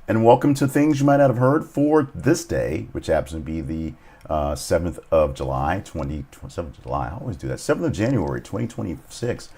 And welcome to things you might not have heard for this day, which happens to be the 7th of July, 7th of July. I always do that. 7th of January, 2026.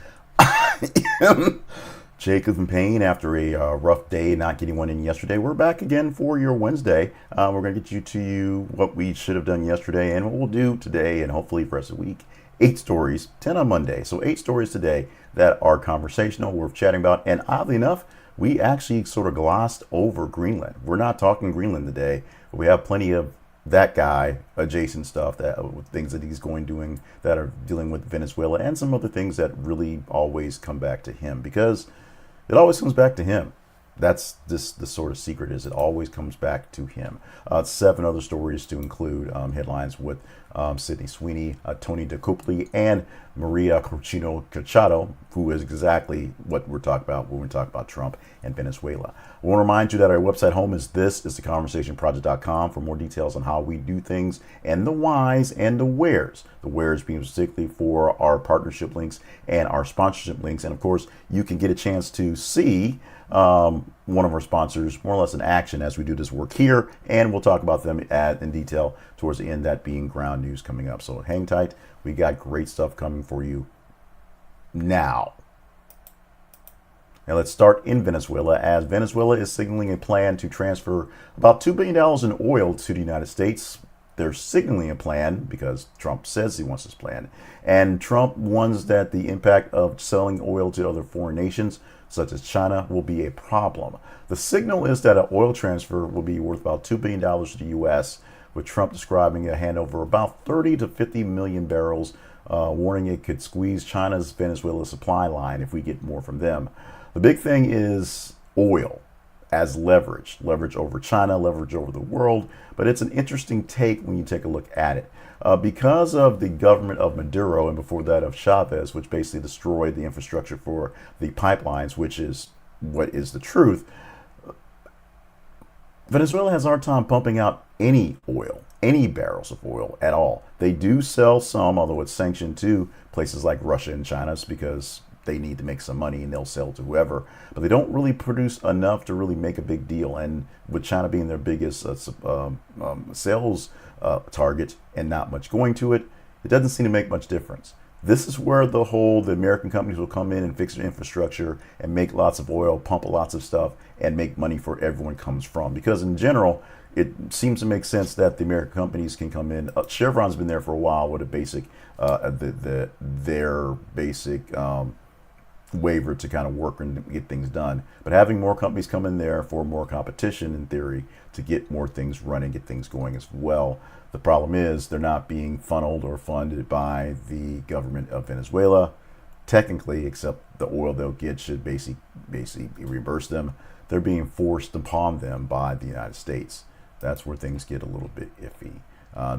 Jacob and Payne, after a rough day not getting one in yesterday, we're back again for your Wednesday. We're going to get to you what we should have done yesterday and what we'll do today and hopefully for the rest of the week. 8 stories, 10 on Monday. So 8 stories today that are conversational, worth chatting about. And oddly enough, we actually sort of glossed over Greenland. We're not talking Greenland today, but we have plenty of that guy adjacent stuff, that things that he's doing that are dealing with Venezuela and some other things that really always come back to him, because it always comes back to him. That's the sort of secret, is it always comes back to him. 7 other stories to include headlines with Sweeney, Tony Dokoupil, and María Corina Machado, who is exactly what we're talking about when we talk about Trump and Venezuela. I want to remind you that our website home is theconversationproject.com for more details on how we do things and the whys and the wheres. The wheres being specifically for our partnership links and our sponsorship links. And of course, you can get a chance to see one of our sponsors more or less in action as we do this work here, and we'll talk about them in detail towards the end, that being Ground News coming up. So hang tight, we got great stuff coming for you now. Now let's start in Venezuela, as Venezuela is signaling a plan to transfer about $2 billion in oil to the United States. They're signaling a plan because Trump says he wants this plan. And Trump warns that the impact of selling oil to other foreign nations, such as China, will be a problem. The signal is that an oil transfer will be worth about $2 billion to the U.S., with Trump describing a handover about 30 to 50 million barrels, warning it could squeeze China's Venezuela supply line if we get more from them. The big thing is oil as leverage over China, leverage over the world. But it's an interesting take when you take a look at it. Because of the government of Maduro and before that of Chavez, which basically destroyed the infrastructure for the pipelines, which is what is the truth, Venezuela has a hard time pumping out any oil, any barrels of oil at all. They do sell some, although it's sanctioned to places like Russia and China, because they need to make some money and they'll sell to whoever, but they don't really produce enough to really make a big deal. And with China being their biggest sales target and not much going to it, it doesn't seem to make much difference. This is where the American companies will come in and fix their infrastructure and make lots of oil, pump lots of stuff, and make money for everyone comes from. Because in general, it seems to make sense that the American companies can come in. Chevron's been there for a while with a basic, their basic waiver to kind of work and get things done. But having more companies come in there for more competition, in theory, to get more things running, get things going as well. The problem is they're not being funneled or funded by the government of Venezuela, technically, except the oil they'll get should basically reimburse them. They're being forced upon them by the United States. That's where things get a little bit iffy.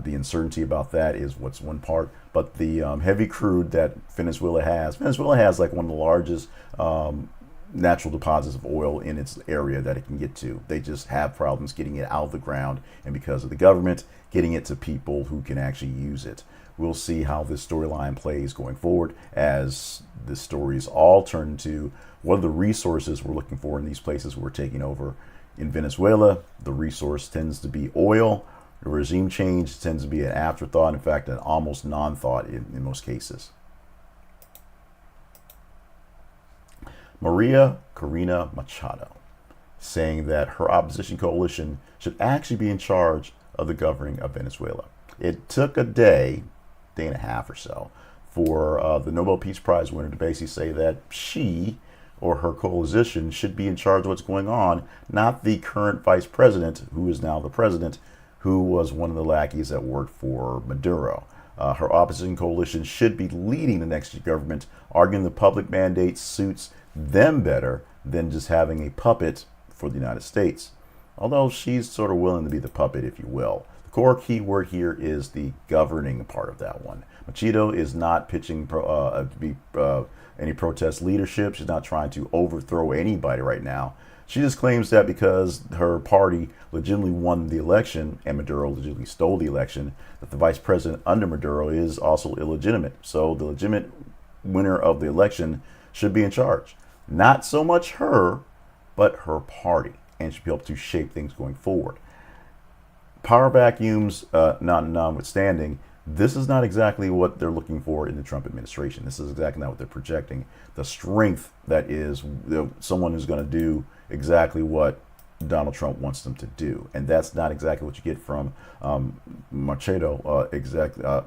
The uncertainty about that is what's one part, but the heavy crude that Venezuela has like one of the largest natural deposits of oil in its area that it can get to. They just have problems getting it out of the ground, and because of the government, getting it to people who can actually use it. We'll see how this storyline plays going forward, as the stories all turn to what are the resources we're looking for in these places we're taking over. In Venezuela, the resource tends to be oil. The regime change tends to be an afterthought, in fact, an almost non-thought in most cases. María Corina Machado saying that her opposition coalition should actually be in charge of the governing of Venezuela. It took a day and a half or so, for the Nobel Peace Prize winner to basically say that she or her coalition should be in charge of what's going on, not the current vice president, who is now the president, who was one of the lackeys that worked for Maduro. Her opposition coalition should be leading the next government, arguing the public mandate suits them better than just having a puppet for the United States. Although she's sort of willing to be the puppet, if you will. The core key word here is the governing part of that one. Machado is not pitching to be any protest leadership. She's not trying to overthrow anybody right now. She just claims that because her party legitimately won the election and Maduro legitimately stole the election, that the vice president under Maduro is also illegitimate. So the legitimate winner of the election should be in charge. Not so much her, but her party. and should be able to shape things going forward. Power vacuums notwithstanding, this is not exactly what they're looking for in the Trump administration. This is exactly not what they're projecting. The strength that is someone who's going to do exactly what Donald Trump wants them to do, and that's not exactly what you get from Machado.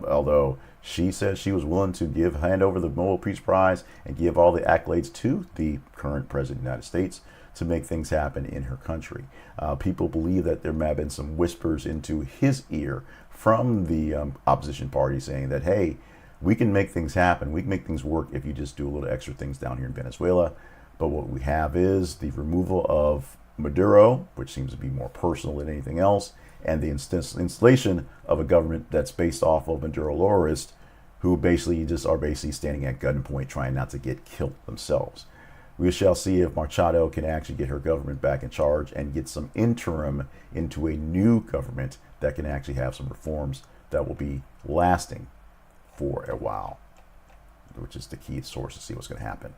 Although she said she was willing to hand over the Nobel Peace Prize and give all the accolades to the current president of the United States to make things happen in her country. People believe that there may have been some whispers into his ear from the opposition party saying that, hey, we can make things happen. We can make things work if you just do a little extra things down here in Venezuela. But what we have is the removal of Maduro, which seems to be more personal than anything else, and the installation of a government that's based off of Maduro-Lorists who basically are standing at gunpoint trying not to get killed themselves. We shall see if Machado can actually get her government back in charge and get some interim into a new government that can actually have some reforms that will be lasting for a while, which is the key source to see what's going to happen.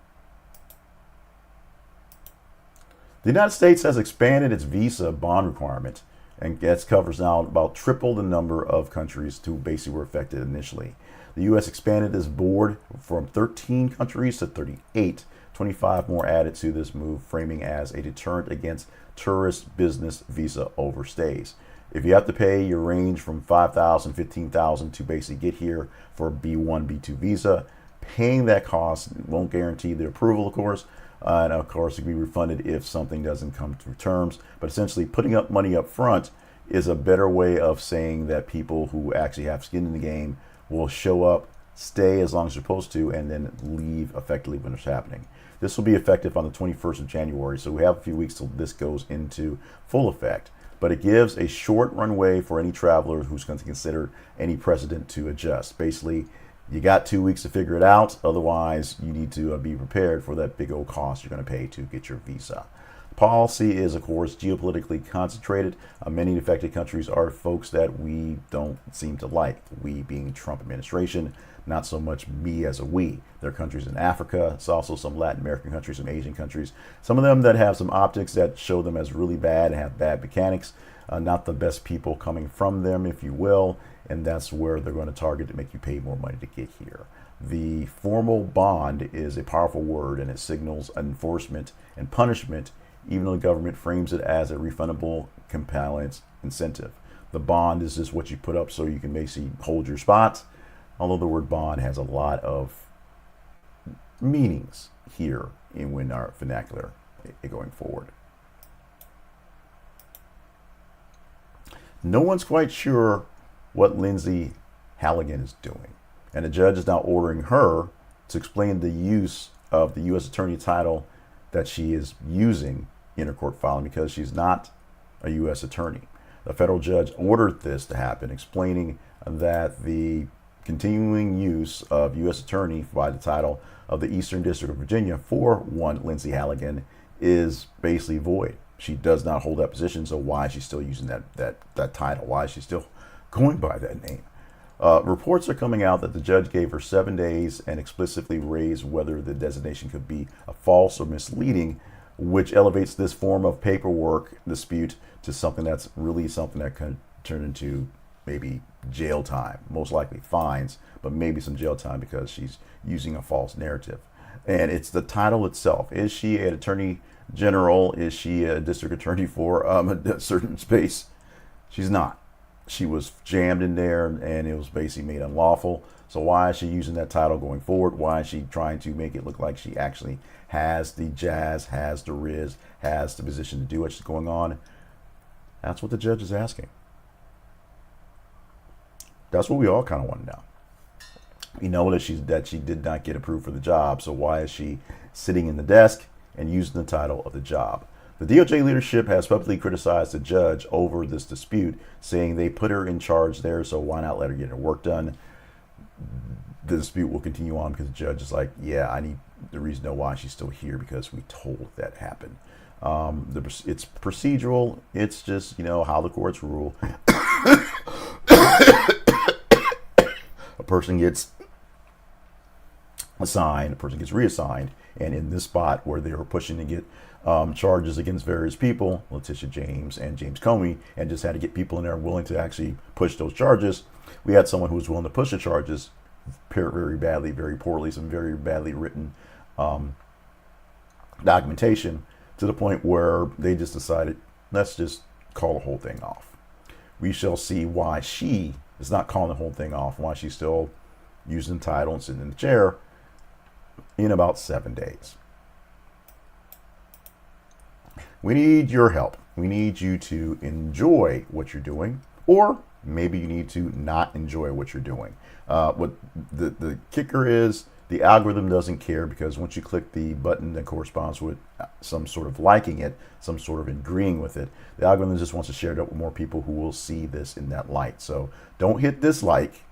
The United States has expanded its visa bond requirement, and that covers now about triple the number of countries who basically were affected initially. The U.S. expanded this board from 13 countries to 38. 25 more added to this move, framing as a deterrent against tourist business visa overstays. If you have to pay your range from $5,000, $15,000 to basically get here for a B1, B2 visa, paying that cost won't guarantee the approval, of course. And of course, it can be refunded if something doesn't come to terms. But essentially, putting up money up front is a better way of saying that people who actually have skin in the game will show up, stay as long as they're supposed to, and then leave effectively when it's happening. This will be effective on the 21st of January, so we have a few weeks till this goes into full effect. But it gives a short runway for any traveler who's going to consider any precedent to adjust. Basically, you got 2 weeks to figure it out. Otherwise, you need to be prepared for that big old cost you're going to pay to get your visa. Policy is, of course, geopolitically concentrated. Many affected countries are folks that we don't seem to like. We being Trump administration, not so much me as a we. There are countries in Africa. It's also some Latin American countries, some Asian countries. Some of them that have some optics that show them as really bad and have bad mechanics. Not the best people coming from them, if you will. And that's where they're going to target to make you pay more money to get here. The formal bond is a powerful word, and it signals enforcement and punishment, even though the government frames it as a refundable compliance incentive. The bond is just what you put up so you can basically hold your spot, although the word bond has a lot of meanings here in our vernacular going forward. No one's quite sure what Lindsey Halligan is doing, and the judge is now ordering her to explain the use of the U.S. attorney title that she is using in her court filing because she's not a U.S. attorney. The federal judge ordered this to happen, explaining that the continuing use of U.S. attorney by the title of the Eastern District of Virginia for one Lindsey Halligan is basically void. She does not hold that position, so why is she still using that title? Why is she still going by that name? Reports are coming out that the judge gave her 7 days and explicitly raised whether the designation could be a false or misleading, which elevates this form of paperwork dispute to something that's really something that could turn into maybe jail time, most likely fines, but maybe some jail time because she's using a false narrative. And it's the title itself. Is she an attorney general? Is she a district attorney for a certain space? She's not. She was jammed in there and it was basically made unlawful. So why is she using that title going forward? Why is she trying to make it look like she actually has the jazz, has the riz, has the position to do what's going on? That's what the judge is asking. That's what we all kind of want to know. We know that she did not get approved for the job. So why is she sitting in the desk and using the title of the job? The DOJ leadership has publicly criticized the judge over this dispute, saying they put her in charge there, so why not let her get her work done? The dispute will continue on because the judge is like, yeah, I need the reason to know why she's still here because we told that happened. It's procedural. It's just, how the courts rule. A person gets assigned, the person gets reassigned, and in this spot where they were pushing to get charges against various people, Letitia James and James Comey, and just had to get people in there willing to actually push those charges. We had someone who was willing to push the charges very badly, very poorly, some very badly written documentation, to the point where they just decided, let's just call the whole thing off. We shall see why she is not calling the whole thing off, why she's still using the title and sitting in the chair, in about 7 days. We need your help. We need you to enjoy what you're doing, or maybe you need to not enjoy what you're doing. What the kicker is, the algorithm doesn't care, because once you click the button that corresponds with some sort of liking it, some sort of agreeing with it, the algorithm just wants to share it up with more people who will see this in that light. So don't hit dislike,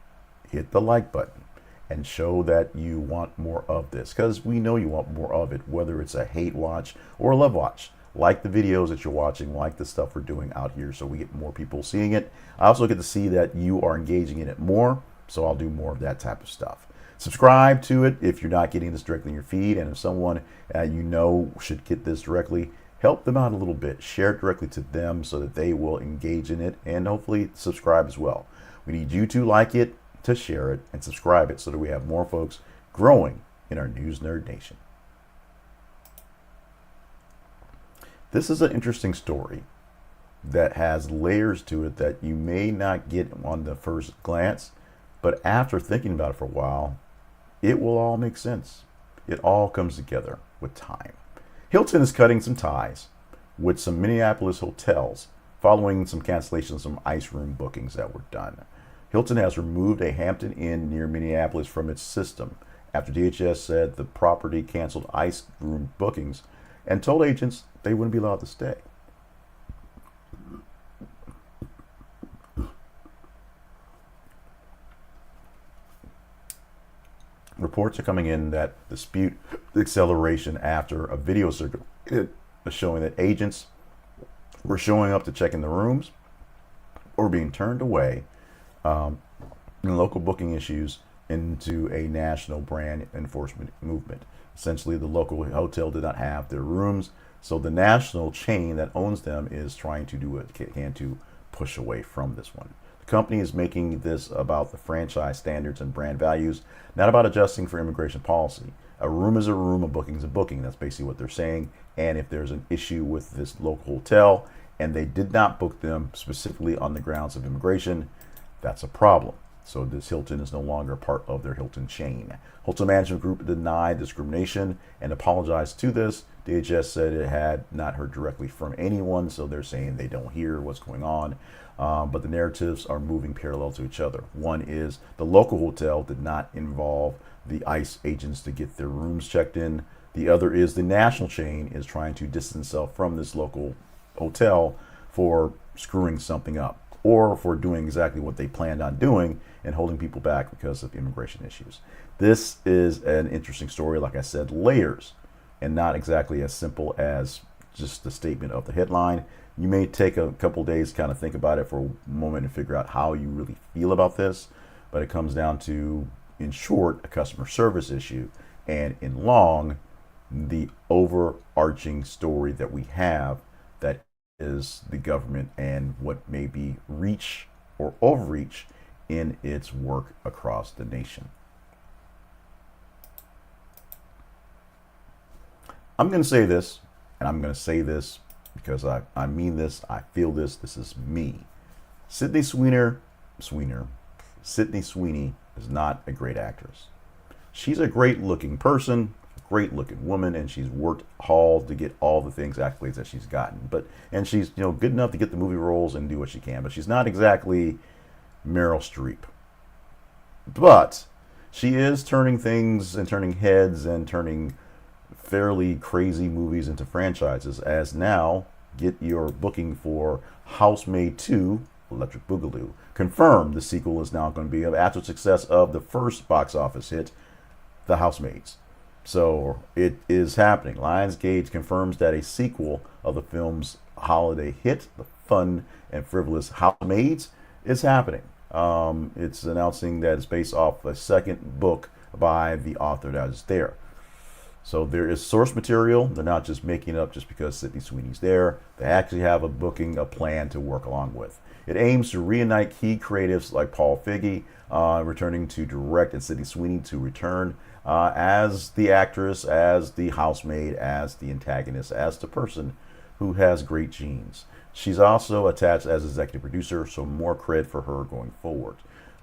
hit the like button and show that you want more of this, because we know you want more of it, whether it's a hate watch or a love watch. Like the videos that you're watching, like the stuff we're doing out here, so we get more people seeing it. I also get to see that you are engaging in it more, so I'll do more of that type of stuff. Subscribe to it if you're not getting this directly in your feed, and if someone you know should get this directly, help them out a little bit. Share it directly to them so that they will engage in it and hopefully subscribe as well. We need you to like it, to share it, and subscribe it so that we have more folks growing in our News Nerd Nation. This is an interesting story that has layers to it that you may not get on the first glance, but after thinking about it for a while, it will all make sense. It all comes together with time. Hilton is cutting some ties with some Minneapolis hotels following some cancellations, some ice room bookings that were done. Hilton has removed a Hampton Inn near Minneapolis from its system after DHS said the property canceled ice room bookings and told agents they wouldn't be allowed to stay. Reports are coming in that dispute the acceleration after a video circulated showing that agents were showing up to check in the rooms or being turned away in local booking issues into a national brand enforcement movement. Essentially, the local hotel did not have their rooms, so the national chain that owns them is trying to do what it can to push away from this one. The company is making this about the franchise standards and brand values, not about adjusting for immigration policy. A room is a room, a booking is a booking. That's basically what they're saying. And if there's an issue with this local hotel and they did not book them specifically on the grounds of immigration, that's a problem. So this Hilton is no longer part of their Hilton chain. Hilton Management Group denied discrimination and apologized to this. DHS said it had not heard directly from anyone, so they're saying they don't hear what's going on. But the narratives are moving parallel to each other. One is the local hotel did not involve the ICE agents to get their rooms checked in. The other is the national chain is trying to distance itself from this local hotel for screwing something up, or for doing exactly what they planned on doing and holding people back because of immigration issues. This is an interesting story, like I said, layers, and not exactly as simple as just the statement of the headline. You may take a couple days to kind of think about it for a moment and figure out how you really feel about this, but it comes down to, in short, a customer service issue, and in long, the overarching story that we have that is the government and what may be reach or overreach in its work across the nation. I'm going to say this, and I'm going to say this because I mean this, I feel this, this is me. Sydney Sweeney is not a great actress. She's a great looking person, great looking woman, and she's worked hard to get all the things, accolades that she's gotten. And she's good enough to get the movie roles and do what she can, but she's not exactly Meryl Streep. But she is turning things and turning heads and turning fairly crazy movies into franchises, as now get your booking for Housemaid 2, Electric Boogaloo. Confirmed the sequel is now going to be after success of the first box office hit, The Housemaids. So it is happening. Lionsgate confirms that a sequel of the film's holiday hit, the fun and frivolous Housemaids, is happening. It's announcing that it's based off a second book by the author that is there. So there is source material. They're not just making it up just because Sydney Sweeney's there. They actually have a plan to work along with. It aims to reunite key creatives like Paul Feig, returning to direct, and Sydney Sweeney to return as the actress, as the housemaid, as the antagonist, as the person who has great genes. She's also attached as executive producer, so more cred for her going forward.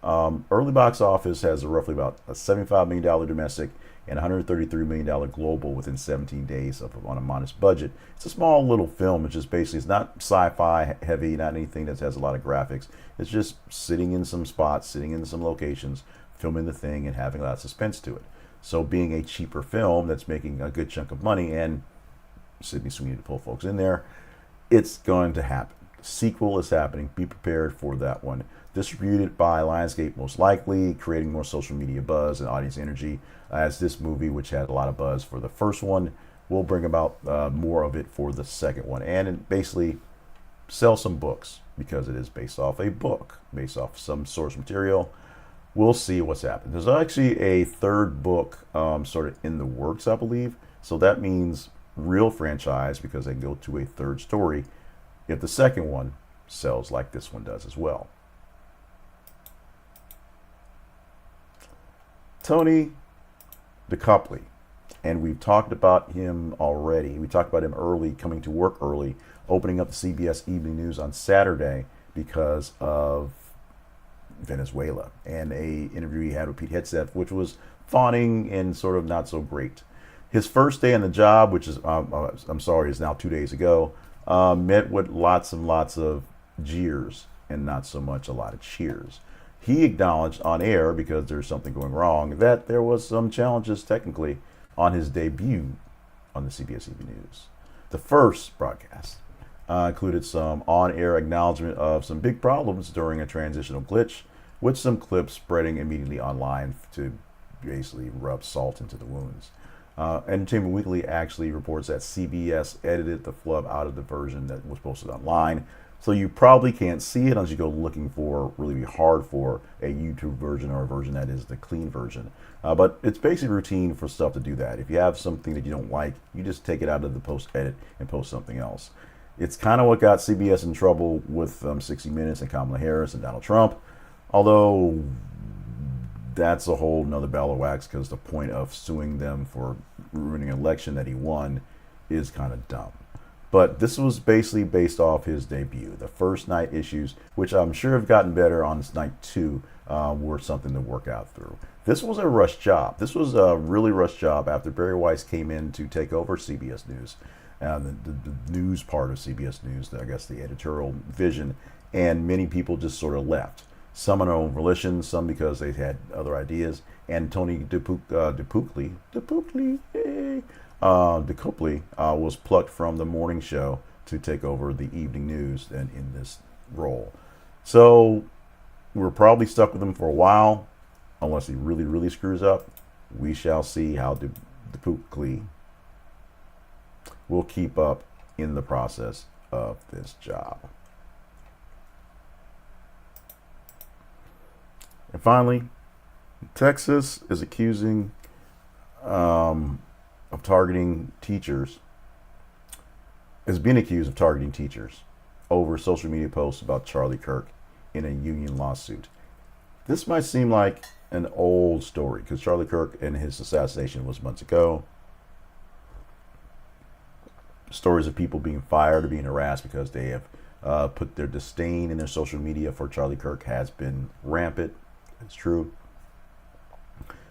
Early box office has roughly about a $75 million domestic and $133 million global within 17 days on a modest budget. It's a small little film. It's just basically, it's not sci-fi heavy, not anything that has a lot of graphics. It's just sitting in some spots, sitting in some locations, filming the thing and having a lot of suspense to it. So being a cheaper film that's making a good chunk of money and Sydney Sweeney to pull folks in there, it's going to happen. The sequel is happening. Be prepared for that one. Distributed by Lionsgate, most likely, creating more social media buzz and audience energy, as this movie, which had a lot of buzz for the first one, will bring about more of it for the second one. And it basically sell some books, because it is based off a book, based off some source material. We'll see what's happened. There's actually a third book sort of in the works, I believe. So that means real franchise, because they can go to a third story if the second one sells like this one does as well. Tony Dokoupil, and we've talked about him already. We talked about him early, coming to work early, opening up the CBS Evening News on Saturday because of Venezuela and a interview he had with Pete Hegseth, which was fawning and sort of not so great. His first day on the job, which is, I'm sorry, is now 2 days ago, met with lots and lots of jeers and not so much a lot of cheers. He acknowledged on air, because there's something going wrong, that there was some challenges technically on his debut on the CBS Evening News. The first broadcast included some on-air acknowledgement of some big problems during a transitional glitch, with some clips spreading immediately online to basically rub salt into the wounds. Entertainment Weekly actually reports that CBS edited the flub out of the version that was posted online. So you probably can't see it unless you go looking for, really hard for, a YouTube version or a version that is the clean version. But it's basically routine for stuff to do that. If you have something that you don't like, you just take it out of the post-edit and post something else. It's kind of what got CBS in trouble with 60 Minutes and Kamala Harris and Donald Trump. Although that's a whole nother ball of wax, because the point of suing them for ruining an election that he won is kind of dumb. But this was basically based off his debut. The first night issues, which I'm sure have gotten better on night 2, were something to work out through. This was a rush job. This was a really rushed job after Barry Weiss came in to take over CBS News, the news part of CBS News, I guess the editorial vision, and many people just sort of left. Some on their own volition, some because they had other ideas. And Tony Dokoupil was plucked from the morning show to take over the evening news and in this role. So we're probably stuck with him for a while, unless he really, really screws up. We shall see how Dokoupil will keep up in the process of this job. And finally, Texas is accusing of targeting teachers, is being accused of targeting teachers over social media posts about Charlie Kirk in a union lawsuit. This might seem like an old story, because Charlie Kirk and his assassination was months ago. Stories of people being fired or being harassed because they have put their disdain in their social media for Charlie Kirk has been rampant. It's true.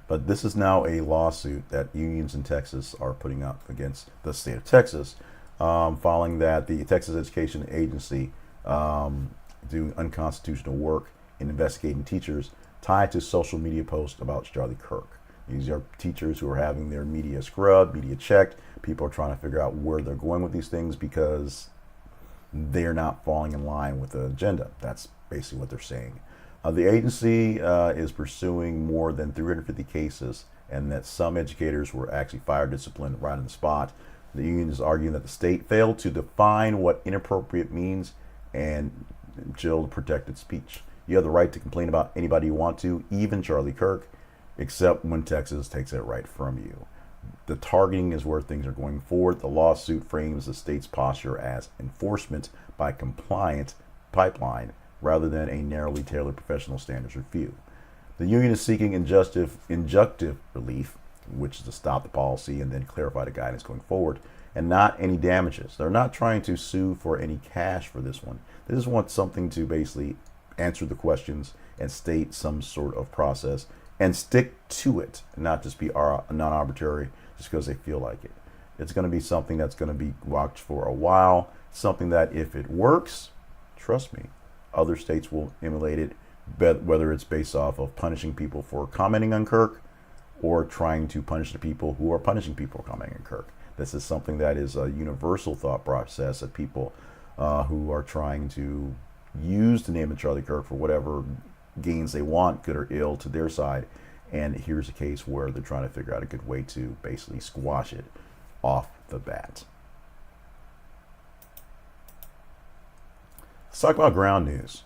But this is now a lawsuit that unions in Texas are putting up against the state of Texas, following that the Texas Education Agency doing unconstitutional work in investigating teachers tied to social media posts about Charlie Kirk. These are teachers who are having their media scrubbed, media checked. People are trying to figure out where they're going with these things because they're not falling in line with the agenda. That's basically what they're saying. The agency is pursuing more than 350 cases, and that some educators were actually fired, disciplined right on the spot. The union is arguing that the state failed to define what inappropriate means and chilled protected speech. You have the right to complain about anybody you want to, even Charlie Kirk. except when Texas takes it right from you. The targeting is where things are going forward. The lawsuit frames the state's posture as enforcement by compliant pipeline rather than a narrowly tailored professional standards review. The union is seeking injunctive relief, which is to stop the policy and then clarify the guidance going forward, and not any damages. They're not trying to sue for any cash for this one. They just want something to basically answer the questions and state some sort of process and stick to it, and not just be non-arbitrary just because they feel like it. It's going to be something that's going to be watched for a while, something that if it works, trust me, other states will emulate it, whether it's based off of punishing people for commenting on Kirk or trying to punish the people who are punishing people for commenting on Kirk. This is something that is a universal thought process that people who are trying to use the name of Charlie Kirk for whatever gains they want, good or ill, to their side. And here's a case where they're trying to figure out a good way to basically squash it off the bat. Let's talk about Ground News.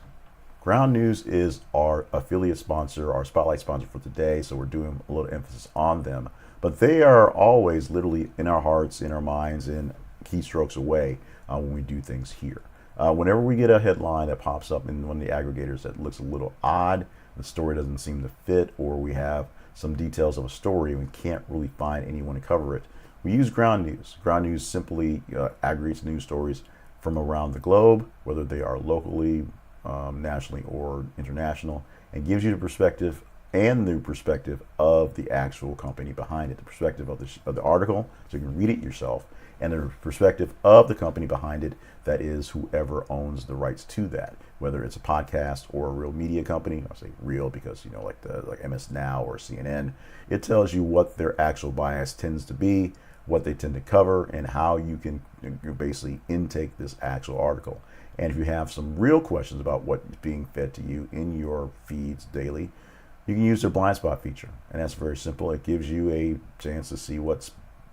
Ground News is our affiliate sponsor, our spotlight sponsor for today, so we're doing a little emphasis on them. But they are always literally in our hearts, in our minds, in keystrokes away when we do things here. Whenever we get a headline that pops up in one of the aggregators that looks a little odd, the story doesn't seem to fit, or we have some details of a story and we can't really find anyone to cover it, we use Ground News. Ground News simply aggregates news stories from around the globe, whether they are locally, nationally, or international, and gives you the perspective of the actual company behind it, the perspective of the article, so you can read it yourself, and the perspective of the company behind it, that is whoever owns the rights to that, whether it's a podcast or a real media company. I'll say real because, like MS Now or CNN, it tells you what their actual bias tends to be, what they tend to cover, and how you can basically intake this actual article. And if you have some real questions about what's being fed to you in your feeds daily, you can use their blind spot feature. And that's very simple. It gives you a chance to see what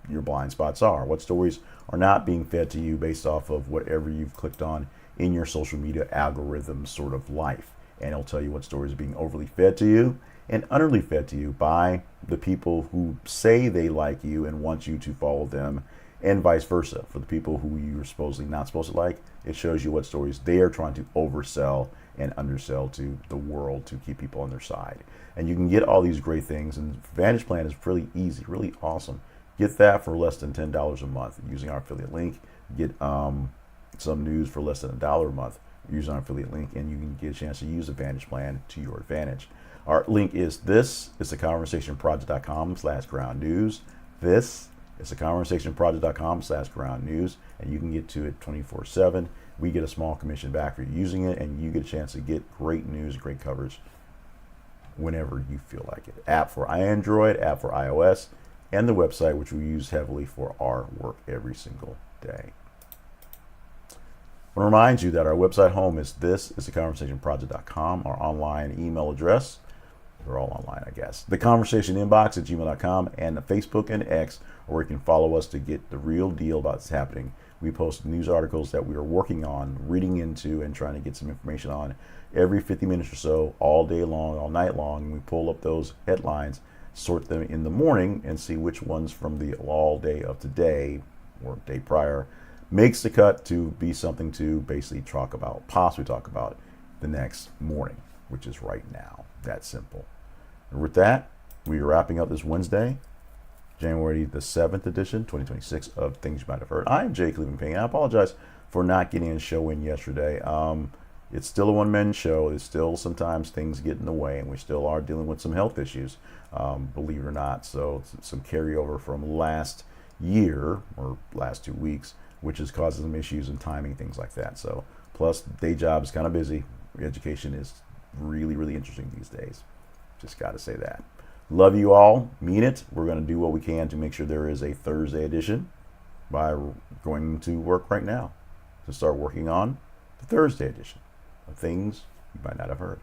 your blind spots are, what stories are not being fed to you based off of whatever you've clicked on in your social media algorithm sort of life. And it'll tell you what stories are being overly fed to you and utterly fed to you by the people who say they like you and want you to follow them, and vice versa. For the people who you're supposedly not supposed to like, it shows you what stories they are trying to oversell and undersell to the world to keep people on their side. And you can get all these great things, and Vantage Plan is really easy, really awesome. Get that for less than $10 a month using our affiliate link. Get some news for less than $1 a month using our affiliate link, and you can get a chance to use the Vantage Plan to your advantage. Our link is theconversationproject.com/ground news. This is theconversationproject.com/ground news, and you can get to it 24/7. We get a small commission back for using it, and you get a chance to get great news, great coverage whenever you feel like it. App for Android, app for iOS, and the website, which we use heavily for our work every single day. I want to remind you that our website home is theconversationproject.com. Our online email address, they're all online, I guess, theconversationinbox@gmail.com, and the Facebook and X, where you can follow us to get the real deal about what's happening. We post news articles that we are working on, reading into, and trying to get some information on every 50 minutes or so, all day long, all night long. And we pull up those headlines, sort them in the morning, and see which ones from the all day of today or day prior makes the cut to be something to basically possibly talk about the next morning, which is right now. That simple. And with that, we are wrapping up this Wednesday, January the 7th edition, 2026 of Things You Might Have Heard. I'm Jay Cleveland Payne. I apologize for not getting a show in yesterday. It's still a one-man show. There's still sometimes things get in the way, and we still are dealing with some health issues, believe it or not. So some carryover from last year or last 2 weeks, which is causing some issues in timing, things like that. So plus day job is kind of busy. Education is really, really interesting these days. Just got to say that. Love you all. Mean it. We're going to do what we can to make sure there is a Thursday edition by going to work right now to start working on the Thursday edition of Things You Might Not Have Heard.